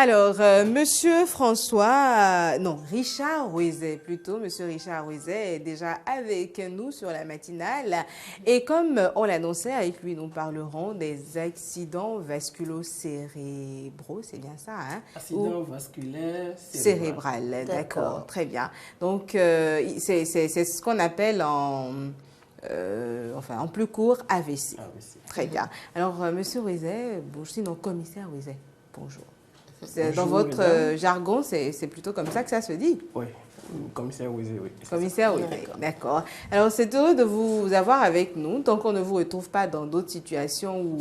Alors, Monsieur François, non, Richard Rouizet plutôt, Monsieur Richard Rouizet est déjà avec nous sur la matinale. Et comme on l'annonçait, avec lui, nous parlerons des accidents vasculo-cérébraux, c'est bien ça, hein? Accident vasculaire cérébral, d'accord, très bien. Donc, c'est ce qu'on appelle en plus court AVC. Très bien. Alors, Monsieur Rouizet, sinon commissaire Rouizet, bonjour. Dans votre jargon, c'est plutôt comme ça que ça se dit? Oui, commissaire Rouizet, oui. Commissaire Rouizet, d'accord. Alors, c'est heureux de vous avoir avec nous. Tant qu'on ne vous retrouve pas dans d'autres situations où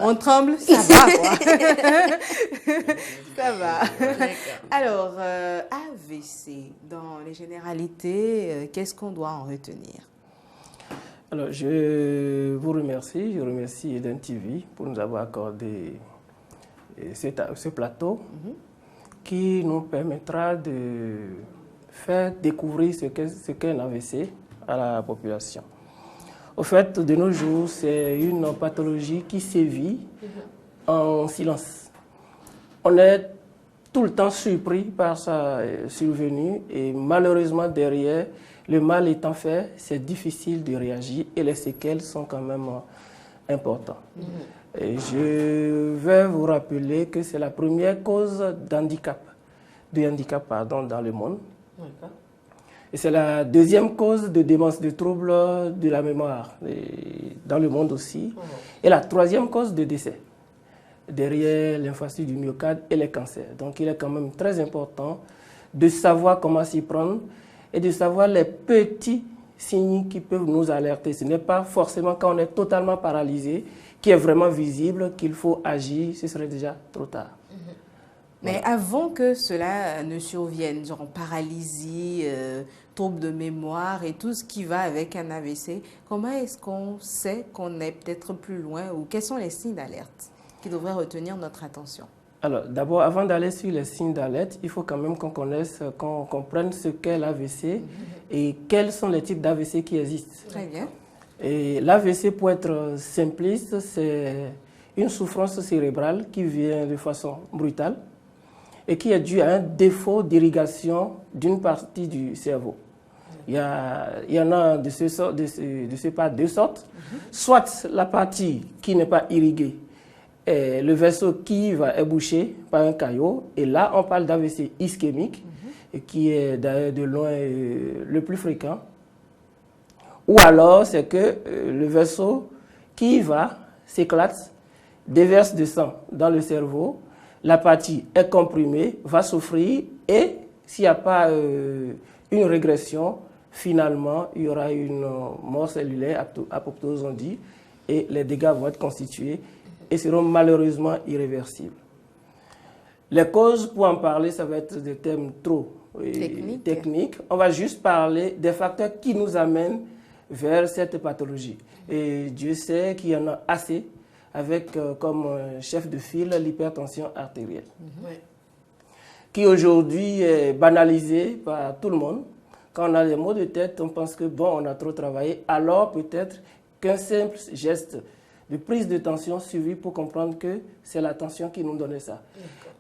on tremble, ça va, quoi. Ça va. Alors, AVC, dans les généralités, qu'est-ce qu'on doit en retenir? Alors, je vous remercie. Je remercie Eden TV pour nous avoir accordé ce plateau qui nous permettra de faire découvrir ce qu'est un AVC à la population. Au fait, de nos jours, c'est une pathologie qui sévit en silence. On est tout le temps surpris par sa survenue et malheureusement derrière, le mal étant fait, c'est difficile de réagir et les séquelles sont quand même importantes. Et je vais vous rappeler que c'est la première cause de handicap dans le monde. Et c'est la deuxième cause de démence, de troubles de la mémoire dans le monde aussi. Et la troisième cause de décès, derrière l'infarctus du myocarde et les cancers. Donc il est quand même très important de savoir comment s'y prendre et de savoir les petits signes qui peuvent nous alerter. Ce n'est pas forcément quand on est totalement paralysé, qui est vraiment visible, qu'il faut agir, ce serait déjà trop tard. Mais avant que cela ne survienne, genre paralysie, trouble de mémoire et tout ce qui va avec un AVC, comment est-ce qu'on sait qu'on est peut-être plus loin ou quels sont les signes d'alerte qui devraient retenir notre attention? Alors, d'abord, avant d'aller sur les signes d'alerte, il faut quand même qu'on connaisse, qu'on comprenne ce qu'est l'AVC et quels sont les types d'AVC qui existent. Très bien. Et l'AVC, pour être simpliste, c'est une souffrance cérébrale qui vient de façon brutale et qui est due à un défaut d'irrigation d'une partie du cerveau. Il y en a de ce pas deux sortes. Soit la partie qui n'est pas irriguée, le vaisseau qui est bouché par un caillot, et là on parle d'AVC ischémique, qui est d'ailleurs de loin le plus fréquent. Ou alors, c'est que le vaisseau qui s'éclate, déverse du sang dans le cerveau, la partie est comprimée, va souffrir et s'il n'y a pas une régression, finalement, il y aura une mort cellulaire, apoptose on dit, et les dégâts vont être constitués et seront malheureusement irréversibles. Les causes, pour en parler, ça va être des thèmes trop techniques. On va juste parler des facteurs qui nous amènent vers cette pathologie. Et Dieu sait qu'il y en a assez avec comme chef de file l'hypertension artérielle, qui aujourd'hui est banalisée par tout le monde. Quand on a les maux de tête, on pense que bon, on a trop travaillé, alors peut-être qu'un simple geste de prise de tension suffit pour comprendre que c'est la tension qui nous donnait ça.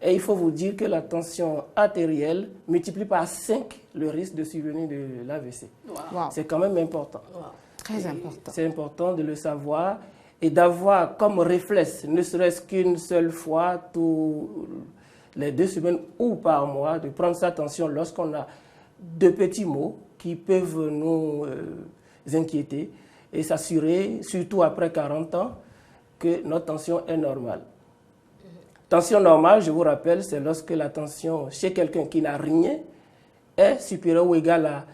Et il faut vous dire que la tension artérielle multiplie par 5 le risque de survenue de l'AVC. Wow. C'est quand même important. Wow. Très important. C'est important de le savoir et d'avoir comme réflexe, ne serait-ce qu'une seule fois, tous les 2 semaines ou par mois, de prendre sa tension lorsqu'on a de petits maux qui peuvent nous inquiéter et s'assurer, surtout après 40 ans, que notre tension est normale. Tension normale, je vous rappelle, c'est lorsque la tension chez quelqu'un qui n'a rien est supérieure ou égale à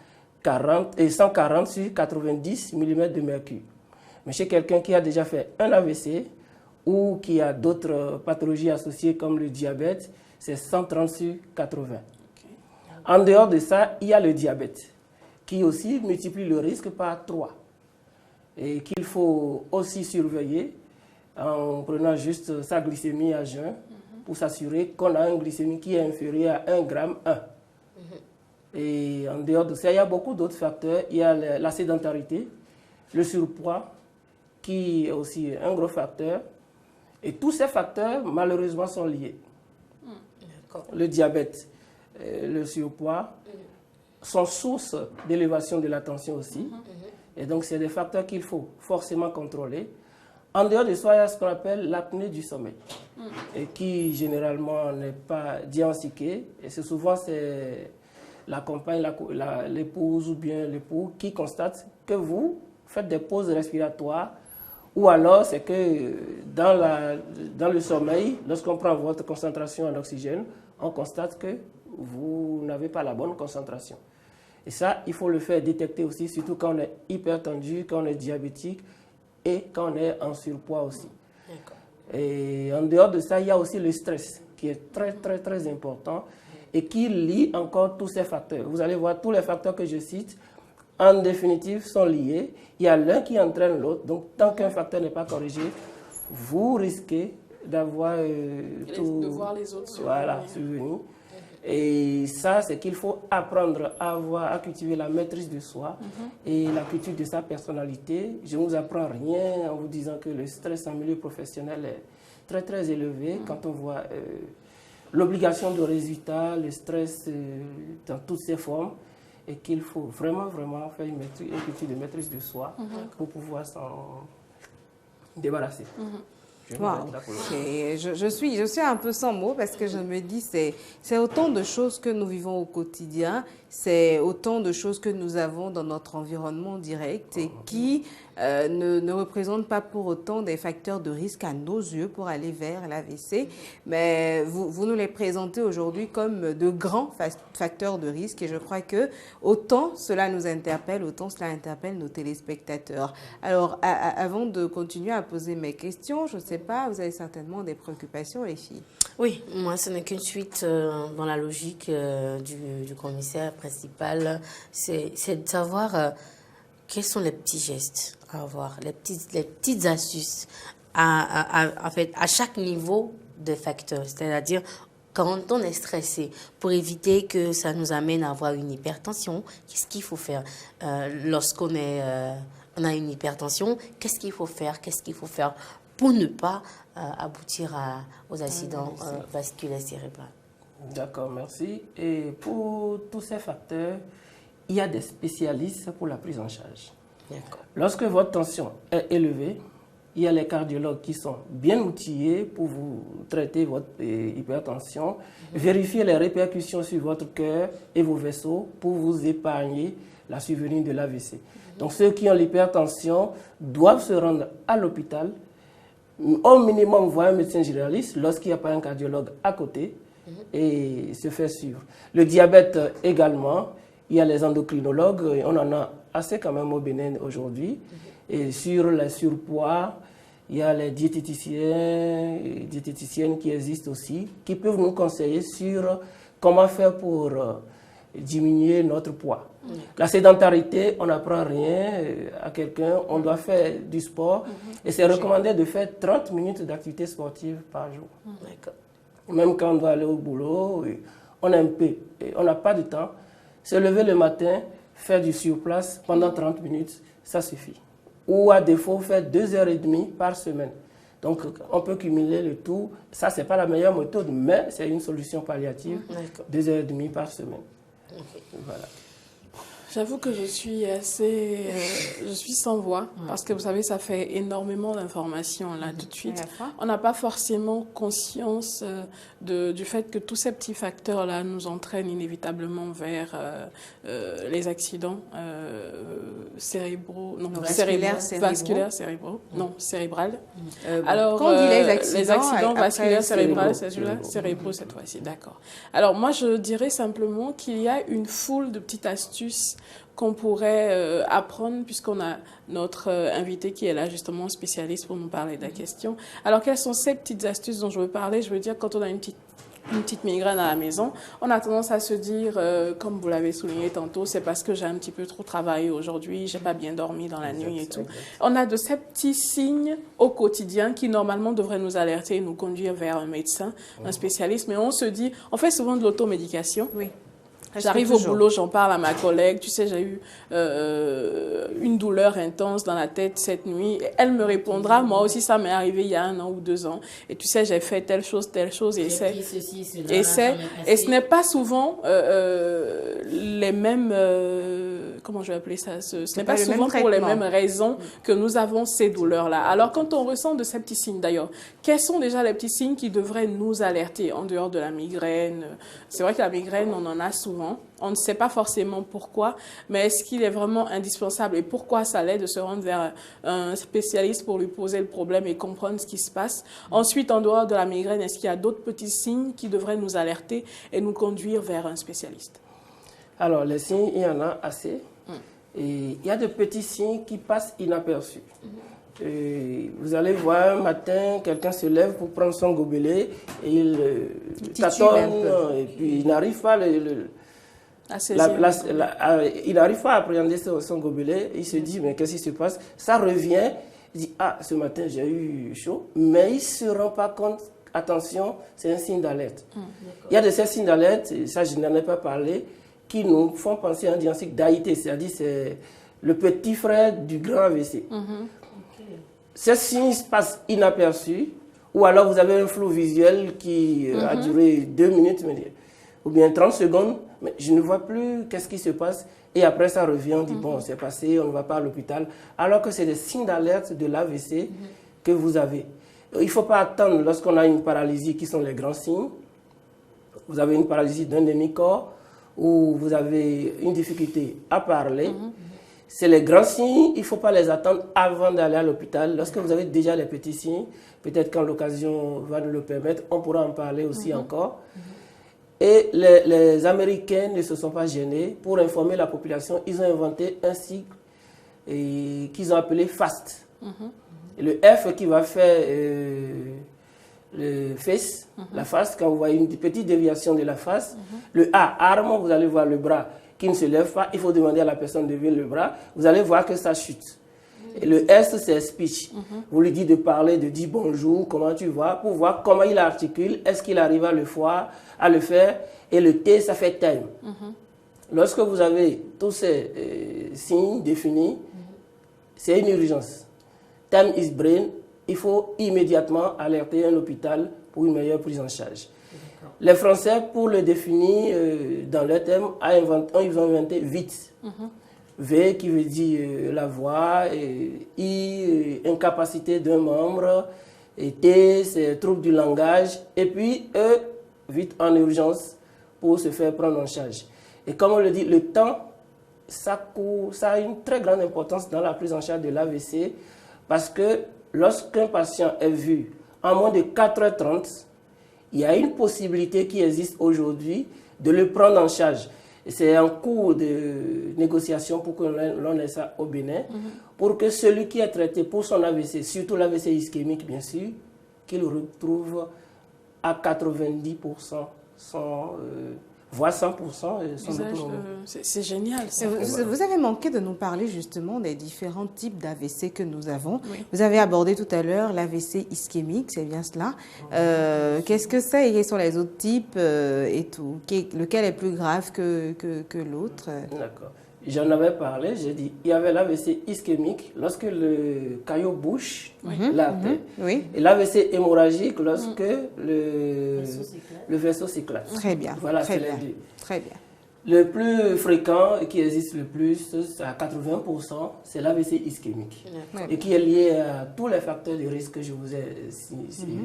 140 sur 90 mm de mercure. Mais chez quelqu'un qui a déjà fait un AVC ou qui a d'autres pathologies associées comme le diabète, c'est 130 sur 80. En dehors de ça, il y a le diabète qui aussi multiplie le risque par 3 et qu'il faut aussi surveiller en prenant juste sa glycémie à jeun pour s'assurer qu'on a une glycémie qui est inférieure à 1 gramme 1. Et en dehors de ça, il y a beaucoup d'autres facteurs. Il y a la sédentarité, le surpoids, qui est aussi un gros facteur. Et tous ces facteurs, malheureusement, sont liés. le diabète, le surpoids, sont source d'élévation de la tension aussi. Et donc, c'est des facteurs qu'il faut forcément contrôler. En dehors de ça, il y a ce qu'on appelle l'apnée du sommeil, et qui généralement n'est pas diagnostiquée. Et c'est souvent la compagne, l'épouse ou bien l'époux qui constate que vous faites des pauses respiratoires, ou alors c'est que dans le sommeil, lorsqu'on prend votre concentration en oxygène, on constate que vous n'avez pas la bonne concentration. Et ça, il faut le faire détecter aussi, surtout quand on est hypertendu, quand on est diabétique et quand on est en surpoids aussi. Et en dehors de ça, il y a aussi le stress qui est très, très, très important et qui lie encore tous ces facteurs. Vous allez voir, tous les facteurs que je cite, en définitive, sont liés. Il y a l'un qui entraîne l'autre. Donc, tant qu'un facteur n'est pas corrigé, vous risquez d'avoir de voir les autres survenir. Et ça, c'est qu'il faut apprendre à cultiver la maîtrise de soi et la culture de sa personnalité. Je ne vous apprends rien en vous disant que le stress en milieu professionnel est très, très élevé. Quand on voit l'obligation de résultat, le stress dans toutes ses formes, et qu'il faut vraiment, vraiment faire une culture de maîtrise de soi pour pouvoir s'en débarrasser. Wow. Je suis un peu sans mots parce que je me dis c'est autant de choses que nous vivons au quotidien, c'est autant de choses que nous avons dans notre environnement direct et qui ne représentent pas pour autant des facteurs de risque à nos yeux pour aller vers l'AVC. Mais vous nous les présentez aujourd'hui comme de grands facteurs de risque et je crois que autant cela nous interpelle, autant cela interpelle nos téléspectateurs. Alors, avant de continuer à poser mes questions, je ne sais pas, vous avez certainement des préoccupations, les filles. Oui, moi, ce n'est qu'une suite dans la logique du commissaire principal. C'est de savoir quels sont les petits gestes à avoir, les petites astuces en fait, à chaque niveau de facteur. C'est-à-dire, quand on est stressé, pour éviter que ça nous amène à avoir une hypertension, qu'est-ce qu'il faut faire lorsqu'on on a une hypertension? Qu'est-ce qu'il faut faire? Qu'est-ce qu'il faut faire pour ne pas aboutir aux accidents vasculaires cérébraux? D'accord, merci. Et pour tous ces facteurs, il y a des spécialistes pour la prise en charge. Lorsque votre tension est élevée, il y a les cardiologues qui sont bien outillés pour vous traiter votre hypertension, vérifier les répercussions sur votre cœur et vos vaisseaux pour vous épargner la survenue de l'AVC. Donc ceux qui ont l'hypertension doivent se rendre à l'hôpital, au minimum voir un médecin généraliste lorsqu'il n'y a pas un cardiologue à côté et se faire suivre. Le diabète également, il y a les endocrinologues, on en a assez quand même au Bénin aujourd'hui. Et sur le surpoids, il y a les diététiciens et diététiciennes qui existent aussi, qui peuvent nous conseiller sur comment faire pour diminuer notre poids. La sédentarité, on n'apprend rien à quelqu'un, on doit faire du sport et c'est recommandé de faire 30 minutes d'activité sportive par jour. Même quand on doit aller au boulot, on n'a pas de temps. Se lever le matin, faire du surplace pendant 30 minutes, ça suffit. Ou à défaut, faire 2h30 par semaine. Donc, on peut cumuler le tout. Ça, ce n'est pas la meilleure méthode, mais c'est une solution palliative. 2h30 par semaine. Voilà. J'avoue que je suis je suis sans voix parce que vous savez, ça fait énormément d'informations là tout de suite. On n'a pas forcément conscience du fait que tous ces petits facteurs là nous entraînent inévitablement vers les accidents cérébraux, vasculaires cérébraux, non cérébrales. Alors, quand on dit les accidents vasculaires cérébraux, c'est celui-là, cérébraux cette fois-ci, d'accord. Alors moi je dirais simplement qu'il y a une foule de petites astuces qu'on pourrait apprendre puisqu'on a notre invité qui est là justement spécialiste pour nous parler de la question. Alors quelles sont ces petites astuces dont je veux parler? Je veux dire, quand on a une petite migraine à la maison, on a tendance à se dire, comme vous l'avez souligné tantôt, c'est parce que j'ai un petit peu trop travaillé aujourd'hui, j'ai pas bien dormi dans la nuit et tout. On a de ces petits signes au quotidien qui normalement devraient nous alerter et nous conduire vers un médecin, un spécialiste, mais on se dit, on fait souvent de l'automédication. J'arrive au boulot, j'en parle à ma collègue. Tu sais, j'ai eu une douleur intense dans la tête cette nuit. Elle me répondra, moi aussi, ça m'est arrivé il y a 1 an ou 2 ans. Et tu sais, j'ai fait telle chose, et ce n'est pas souvent les mêmes, comment je vais appeler ça, ce n'est pas souvent pour les mêmes raisons que nous avons ces douleurs-là. Alors, quand on ressent de ces petits signes, d'ailleurs, quels sont déjà les petits signes qui devraient nous alerter en dehors de la migraine? C'est vrai que la migraine, on en a souvent. On ne sait pas forcément pourquoi, mais est-ce qu'il est vraiment indispensable et pourquoi ça l'est de se rendre vers un spécialiste pour lui poser le problème et comprendre ce qui se passe? Ensuite, en dehors de la migraine, est-ce qu'il y a d'autres petits signes qui devraient nous alerter et nous conduire vers un spécialiste? Alors, les signes, il y en a assez. Et il y a de petits signes qui passent inaperçus. Et vous allez voir un matin, quelqu'un se lève pour prendre son gobelet et il tâtonne et puis il n'arrive pas il n'arrive pas à appréhender son gobelet. Il se dit, mais qu'est-ce qui se passe? Ça revient, il dit, ah, ce matin j'ai eu chaud, mais il ne se rend pas compte. Attention, c'est un signe d'alerte. Il y a de ces signes d'alerte, ça je n'en ai pas parlé, qui nous font penser à un diagnostic d'AIT, c'est-à-dire c'est le petit frère du grand AVC. Ces signes passent inaperçus, ou alors vous avez un flou visuel qui a duré 2 minutes, ou bien 30 secondes, mais je ne vois plus qu'est-ce qui se passe. Et après, ça revient, on dit, bon, c'est passé, on ne va pas à l'hôpital. Alors que c'est des signes d'alerte de l'AVC que vous avez. Il ne faut pas attendre lorsqu'on a une paralysie, qui sont les grands signes. Vous avez une paralysie d'un demi-corps, ou vous avez une difficulté à parler. C'est les grands signes, il ne faut pas les attendre avant d'aller à l'hôpital. Lorsque vous avez déjà les petits signes, peut-être quand l'occasion va nous le permettre, on pourra en parler aussi encore. Et les Américains ne se sont pas gênés. Pour informer la population, ils ont inventé un cycle qu'ils ont appelé FAST. Et le F qui va faire le face, la face, quand vous voyez une petite déviation de la face. Le A, arme, vous allez voir le bras qui ne se lève pas. Il faut demander à la personne de lever le bras. Vous allez voir que ça chute. Et le S, c'est speech. Vous lui dites de parler, de dire bonjour, comment tu vas, pour voir comment il articule, est-ce qu'il arrive à le faire. Et le T, ça fait time. Lorsque vous avez tous ces signes définis, c'est une urgence. Time is brain, il faut immédiatement alerter un hôpital pour une meilleure prise en charge. Les Français, pour le définir dans leur thème, ils ont inventé vite. V qui veut dire la voix, I, incapacité d'un membre, et T, c'est trouble du langage, et puis E, vite en urgence pour se faire prendre en charge. Et comme on le dit, le temps, ça a une très grande importance dans la prise en charge de l'AVC, parce que lorsqu'un patient est vu en moins de 4h30, il y a une possibilité qui existe aujourd'hui de le prendre en charge. C'est en cours de négociation pour que l'on ait ça au Bénin, pour que celui qui est traité pour son AVC, surtout l'AVC ischémique bien sûr, qu'il retrouve à 90% voire 100% son autonomie. C'est génial. Vous avez manqué de nous parler justement des différents types d'AVC que nous avons. Vous avez abordé tout à l'heure l'AVC ischémique, c'est bien cela. Qu'est-ce que c'est et quels sont les autres types et tout? Lequel est plus grave que l'autre? D'accord. J'en avais parlé, j'ai dit, il y avait l'AVC ischémique lorsque le caillot bouche la tête. Et l'AVC hémorragique lorsque le vaisseau s'éclate. Très bien. Voilà, c'est les deux. Très bien. Le plus fréquent et qui existe le plus, à 80%, c'est l'AVC ischémique. Et qui est lié à tous les facteurs de risque que je vous ai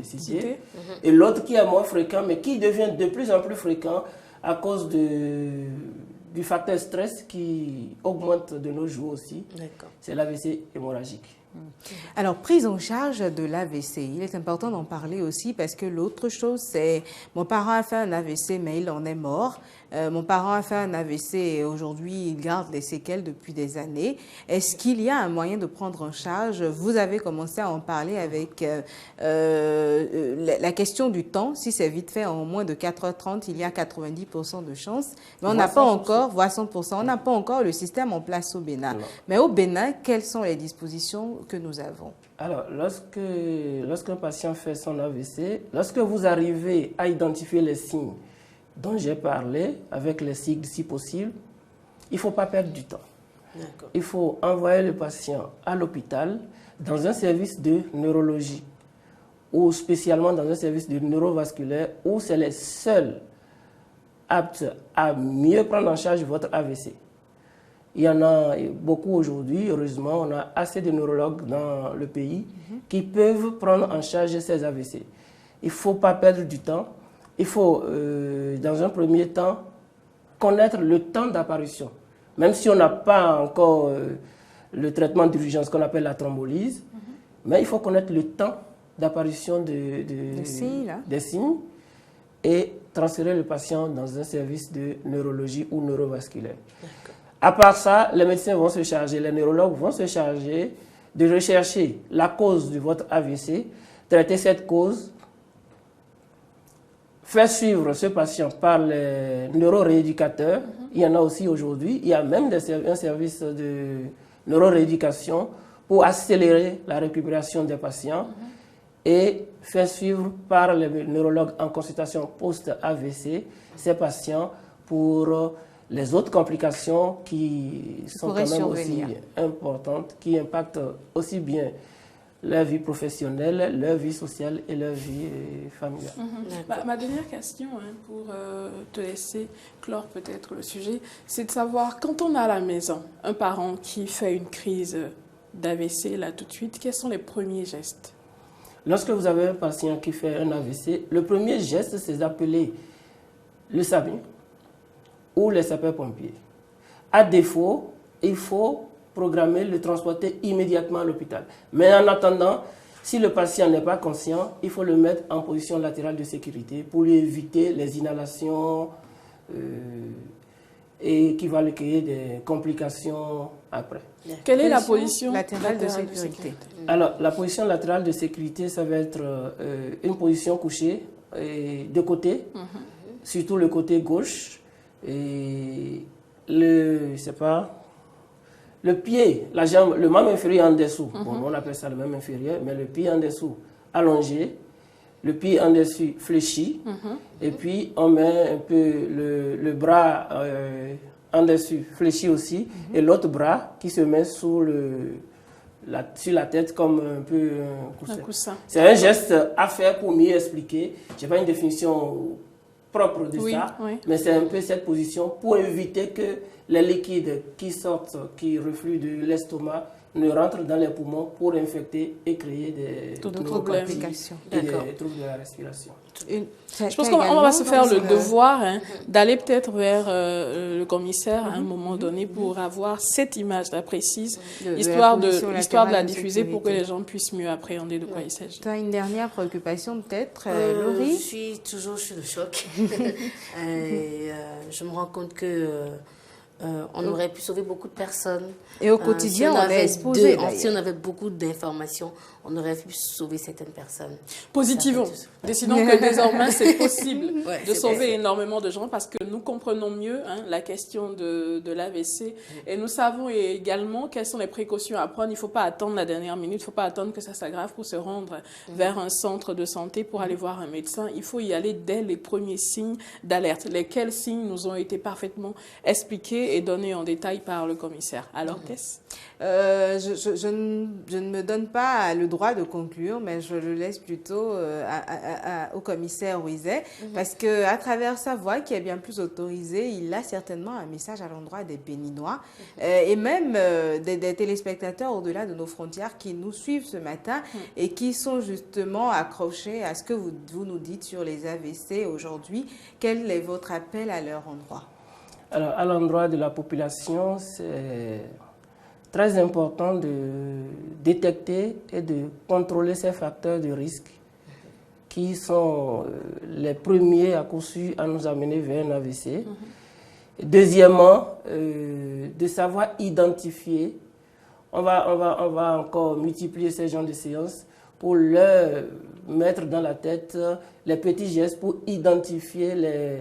cités. Et l'autre qui est moins fréquent, mais qui devient de plus en plus fréquent à cause du facteur stress qui augmente de nos jours aussi, c'est l'AVC hémorragique. Alors, prise en charge de l'AVC, il est important d'en parler aussi parce que l'autre chose, c'est mon parent a fait un AVC, mais il en est mort. Mon parent a fait un AVC et aujourd'hui, il garde les séquelles depuis des années. Est-ce qu'il y a un moyen de prendre en charge? Vous avez commencé à en parler avec la question du temps. Si c'est vite fait en moins de 4h30, il y a 90% de chances. Mais on n'a pas encore, voire 100%, on n'a pas encore le système en place au Bénin. Mais au Bénin, quelles sont les dispositions que nous avons? Alors, lorsqu'un patient fait son AVC, lorsque vous arrivez à identifier les signes dont j'ai parlé, avec les sigles si possible, il ne faut pas perdre du temps. Il faut envoyer le patient à l'hôpital dans un service de neurologie ou spécialement dans un service de neurovasculaire où c'est les seuls aptes à mieux prendre en charge votre AVC. Il y en a beaucoup aujourd'hui, heureusement, on a assez de neurologues dans le pays qui peuvent prendre en charge ces AVC. Il ne faut pas perdre du temps. Il faut, dans un premier temps, connaître le temps d'apparition. Même si on n'a pas encore le traitement d'urgence qu'on appelle la thrombolyse, mais il faut connaître le temps d'apparition des signes et transférer le patient dans un service de neurologie ou neurovasculaire. À part ça, les médecins vont se charger, les neurologues vont se charger de rechercher la cause de votre AVC, traiter cette cause, faire suivre ce patient par les neurorééducateurs. Il y en a aussi aujourd'hui. Il y a même un service de neurorééducation pour accélérer la récupération des patients et faire suivre par les neurologues en consultation post-AVC ces patients pour les autres complications qui sont quand même aussi importantes, qui impactent aussi bien leur vie professionnelle, leur vie sociale et leur vie familiale. Ma dernière question, pour te laisser clore peut-être le sujet, c'est de savoir, quand on a à la maison un parent qui fait une crise d'AVC, là tout de suite, quels sont les premiers gestes? Lorsque vous avez un patient qui fait un AVC, le premier geste, c'est d'appeler le SAMU ou les sapeurs-pompiers. À défaut, il faut programmer le transporter immédiatement à l'hôpital. Mais en attendant, si le patient n'est pas conscient, il faut le mettre en position latérale de sécurité pour lui éviter les inhalations et qui va lui créer des complications après. Quelle est la position latérale de sécurité? Alors, la position latérale de sécurité, ça va être une position couchée de côté, surtout le côté gauche. Et le pied, la jambe, le membre inférieur en dessous, bon, on appelle ça le membre inférieur, mais le pied en dessous allongé, le pied en dessus fléchi, et puis on met un peu le bras en dessus fléchi aussi, et l'autre bras qui se met sur la tête comme un peu un coussin. C'est un geste à faire pour mieux expliquer. Je n'ai pas une définition propre de ça, mais c'est un peu cette position pour éviter que les liquides qui sortent, qui refluent de l'estomac, ne rentrent dans les poumons pour infecter et créer des complications et des troubles de la respiration. Je pense qu'on va se faire le devoir d'aller peut-être vers le commissaire à un moment donné pour avoir cette image-là précise, histoire de la diffuser pour que les gens puissent mieux appréhender de quoi il s'agit. Tu as une dernière préoccupation peut-être, Laurie? Je suis toujours sur le choc. Je me rends compte que on aurait pu sauver beaucoup de personnes. Et au quotidien, on est exposé. Si on avait beaucoup d'informations, on aurait pu sauver certaines personnes. Positivons. Décidons que désormais, c'est possible de sauver énormément de gens parce que nous comprenons mieux la question de l'AVC et nous savons également quelles sont les précautions à prendre. Il ne faut pas attendre la dernière minute, il ne faut pas attendre que ça s'aggrave pour se rendre vers un centre de santé pour aller voir un médecin. Il faut y aller dès les premiers signes d'alerte. Lesquels signes nous ont été parfaitement expliqués et donnés en détail par le commissaire. Alors, Tess? Je ne me donne pas le droit de conclure, mais je le laisse plutôt au commissaire Ouizet, parce qu'à travers sa voix, qui est bien plus autorisée, il a certainement un message à l'endroit des Béninois et même des téléspectateurs au-delà de nos frontières qui nous suivent ce matin et qui sont justement accrochés à ce que vous nous dites sur les AVC aujourd'hui. Quel est votre appel à leur endroit? Alors, à l'endroit de la population, c'est très important de détecter et de contrôler ces facteurs de risque qui sont les premiers à coup sûr à nous amener vers un AVC. Deuxièmement, de savoir identifier. On va encore multiplier ces genres de séances pour leur mettre dans la tête les petits gestes pour identifier les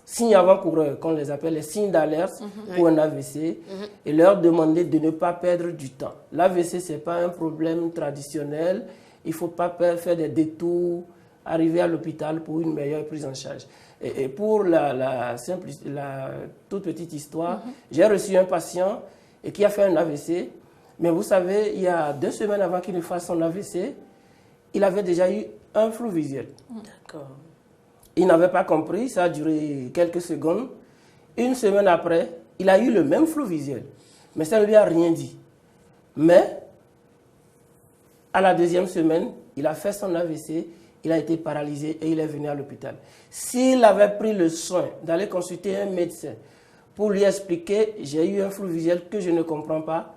signes avant-coureurs, qu'on les appelle les signes d'alerte pour un AVC, et leur demander de ne pas perdre du temps. L'AVC, ce n'est pas un problème traditionnel. Il ne faut pas faire des détours arriver à l'hôpital pour une meilleure prise en charge. Et pour la toute petite histoire, j'ai reçu un patient qui a fait un AVC, mais vous savez, il y a 2 semaines avant qu'il ne fasse son AVC, il avait déjà eu un flou visuel. D'accord. Il n'avait pas compris, ça a duré quelques secondes. Une semaine après, il a eu le même flou visuel, mais ça ne lui a rien dit. Mais, à la 2e semaine, il a fait son AVC, il a été paralysé et il est venu à l'hôpital. S'il avait pris le soin d'aller consulter un médecin pour lui expliquer « j'ai eu un flou visuel que je ne comprends pas »,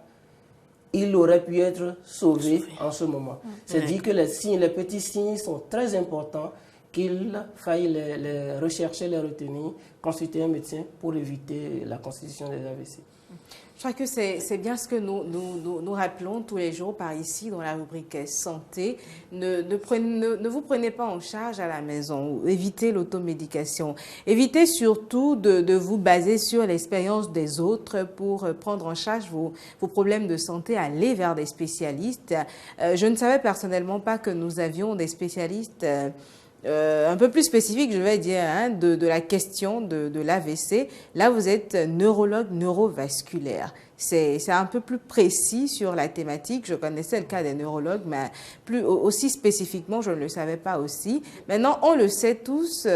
il aurait pu être sauvé en ce moment. C'est-à-dire que les signes, les petits signes sont très importants, qu'il faille les rechercher, les retenir, consulter un médecin pour éviter la constitution des AVC. Je crois que c'est bien ce que nous rappelons tous les jours par ici dans la rubrique santé. Ne vous prenez pas en charge à la maison. Évitez l'automédication. Évitez surtout de vous baser sur l'expérience des autres pour prendre en charge vos problèmes de santé. Allez vers des spécialistes. Je ne savais personnellement pas que nous avions des spécialistes un peu plus spécifique, je vais dire, hein, de la question de l'AVC. Là, vous êtes neurologue neurovasculaire. C'est un peu plus précis sur la thématique. Je connaissais le cas des neurologues, mais aussi spécifiquement, je ne le savais pas aussi. Maintenant, on le sait tous,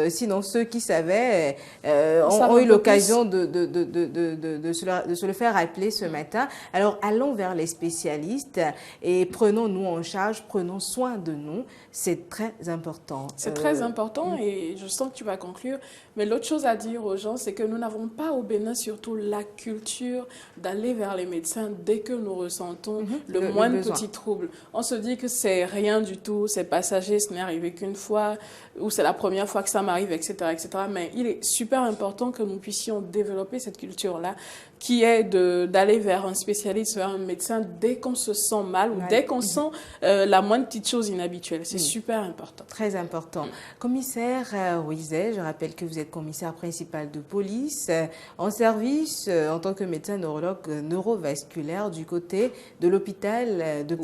sinon ceux qui savaient ont eu l'occasion de se le faire rappeler ce matin. Alors, allons vers les spécialistes et prenons-nous en charge, prenons soin de nous. C'est très important. C'est très important et je sens que tu vas conclure. Mais l'autre chose à dire aux gens, c'est que nous n'avons pas au Bénin surtout la culture d'aller vers les médecins dès que nous ressentons le moindre petit trouble. On se dit que c'est rien du tout, c'est passager, ce n'est arrivé qu'une fois, ou c'est la première fois que ça m'arrive, etc., etc. Mais il est super important que nous puissions développer cette culture-là, qui est d'aller vers un spécialiste, vers un médecin dès qu'on se sent mal ou dès qu'on sent la moindre petite chose inhabituelle. C'est super important. Très important. Commissaire Ruizet, je rappelle que vous êtes commissaire principal de police en service en tant que médecin neurologue neurovasculaire du côté de l'hôpital de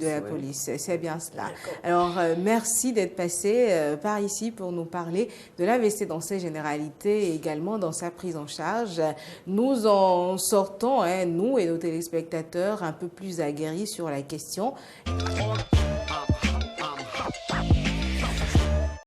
la police. C'est bien cela. Alors, merci d'être passé par ici pour nous parler de l'AVC dans ses généralités et également dans sa prise en charge. Nous en sortons, nous et nos téléspectateurs, un peu plus aguerris sur la question.